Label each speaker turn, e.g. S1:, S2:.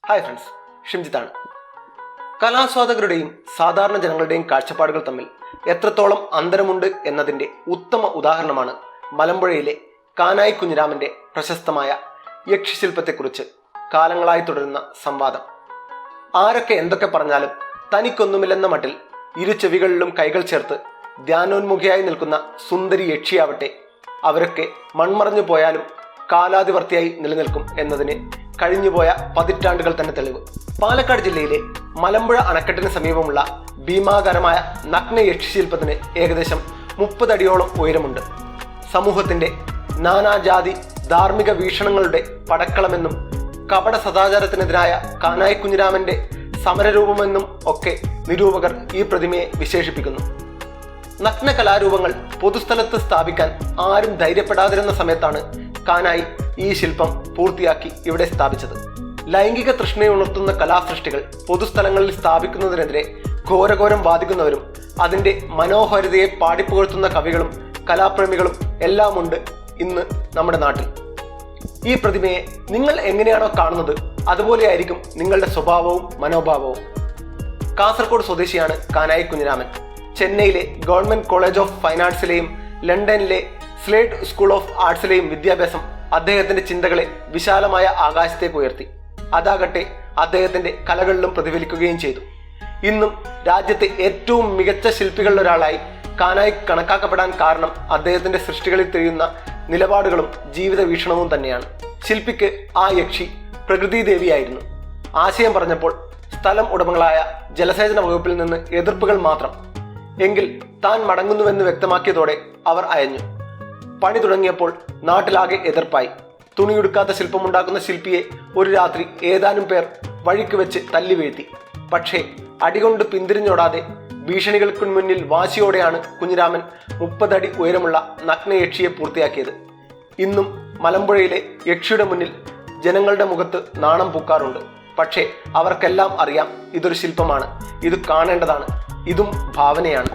S1: Hi friends, ഷിംജിത്താണ്. കലാസ്വാദകരുടെയും സാധാരണ ജനങ്ങളുടെയും കാഴ്ചപ്പാടുകൾ തമ്മിൽ എത്രത്തോളം അന്തരമുണ്ട് എന്നതിൻ്റെ ഉത്തമ ഉദാഹരണമാണ് മലമ്പുഴയിലെ കാനായി കുഞ്ഞിരാമൻ്റെ പ്രശസ്തമായ യക്ഷിശില്പത്തെക്കുറിച്ച് കാലങ്ങളായി തുടരുന്ന സംവാദം. ആരൊക്കെ എന്തൊക്കെ പറഞ്ഞാലും തനിക്കൊന്നുമില്ലെന്ന മട്ടിൽ ഇരു ചെവികളിലും കൈകൾ ചേർത്ത് ധ്യാനോന്മുഖിയായി നിൽക്കുന്ന സുന്ദരി യക്ഷിയാവട്ടെ, അവരൊക്കെ മൺമറഞ്ഞു പോയാലും കാലാതിവർത്തിയായി നിലനിൽക്കും എന്നതിന് കഴിഞ്ഞുപോയ പതിറ്റാണ്ടുകൾ തന്നെ തെളിവ്. പാലക്കാട് ജില്ലയിലെ മലമ്പുഴ അണക്കെട്ടിന് സമീപമുള്ള ഭീമാകാരമായ നഗ്ന യക്ഷിശില്പത്തിന് ഏകദേശം 30 അടിയോളം ഉയരമുണ്ട്. സമൂഹത്തിന്റെ നാനാജാതി ധാർമ്മിക വീക്ഷണങ്ങളുടെ പടക്കളമെന്നും കപട സദാചാരത്തിനെതിരായ കാനായി കുഞ്ഞിരാമന്റെ സമരരൂപമെന്നും ഒക്കെ നിരൂപകർ ഈ പ്രതിമയെ വിശേഷിപ്പിക്കുന്നു. നഗ്ന കലാരൂപങ്ങൾ പൊതുസ്ഥലത്ത് സ്ഥാപിക്കാൻ ആരും ധൈര്യപ്പെടാതിരുന്ന സമയത്താണ് കാനായി ഈ ശില്പം പൂർത്തിയാക്കി ഇവിടെ സ്ഥാപിച്ചത്. ലൈംഗിക തൃഷ്ണയുണർത്തുന്ന കലാസൃഷ്ടികൾ പൊതുസ്ഥലങ്ങളിൽ സ്ഥാപിക്കുന്നതിനെതിരെ ഘോരഘോരം വാദിക്കുന്നവരും അതിന്റെ മനോഹാരിതയെ പാടിപ്പുകഴ്ത്തുന്ന കവികളും കലാപ്രേമികളും എല്ലാമുണ്ട് ഇന്ന് നമ്മുടെ നാട്ടിൽ. ഈ പ്രതിമയെ നിങ്ങൾ എങ്ങനെയാണോ കാണുന്നത് അതുപോലെയായിരിക്കും നിങ്ങളുടെ സ്വഭാവവും മനോഭാവവും. കാസർഗോഡ് സ്വദേശിയാണ് കാനായി കുഞ്ഞിരാമൻ. ചെന്നൈയിലെ ഗവൺമെന്റ് കോളേജ് ഓഫ് ഫൈൻ ആർട്സിലെയും ലണ്ടനിലെ സ്ലേഡ് സ്കൂൾ ഓഫ് ആർട്സിലെയും വിദ്യാഭ്യാസം അദ്ദേഹത്തിന്റെ ചിന്തകളെ വിശാലമായ ആകാശത്തേക്ക് ഉയർത്തി. അതാകട്ടെ അദ്ദേഹത്തിന്റെ കലകളിലും പ്രതിഫലിക്കുകയും ചെയ്തു. ഇന്നും രാജ്യത്തെ ഏറ്റവും മികച്ച ശില്പികളിലൊരാളായി കാനായി കണക്കാക്കപ്പെടാൻ കാരണം അദ്ദേഹത്തിന്റെ സൃഷ്ടികളിൽ തെളിയുന്ന നിലപാടുകളും ജീവിത വീക്ഷണവും തന്നെയാണ്. ശില്പിക്ക് ആ യക്ഷി പ്രകൃതി ദേവിയായിരുന്നു. ആശയം പറഞ്ഞപ്പോൾ സ്ഥലം ഉടമകളായ ജലസേചന വകുപ്പിൽ നിന്ന് എതിർപ്പുകൾ മാത്രം. എങ്കിൽ താൻ മടങ്ങുന്നുവെന്ന് വ്യക്തമാക്കിയതോടെ അവർ അയഞ്ഞു. പണി തുടങ്ങിയപ്പോൾ നാട്ടിലാകെ എതിർപ്പായി. തുണിയെടുക്കാത്ത ശില്പമുണ്ടാക്കുന്ന ശില്പിയെ ഒരു രാത്രി ഏതാനും പേർ വഴിക്ക് വെച്ച് തല്ലി വീഴ്ത്തി. പക്ഷേ അടികൊണ്ട് പിന്തിരിഞ്ഞോടാതെ ഭീഷണികൾക്ക് മുന്നിൽ വാശിയോടെയാണ് കുഞ്ഞിരാമൻ 30 അടി ഉയരമുള്ള നഗ്നയക്ഷിയെ പൂർത്തിയാക്കിയത്. ഇന്നും മലമ്പുഴയിലെ യക്ഷിയുടെ മുന്നിൽ ജനങ്ങളുടെ മുഖത്ത് നാണം പൂക്കാറുണ്ട്. പക്ഷേ അവർക്കെല്ലാം അറിയാം ഇതൊരു ശില്പമാണ്, ഇത് കാണേണ്ടതാണ്, ഇതും ഭാവനയാണ്.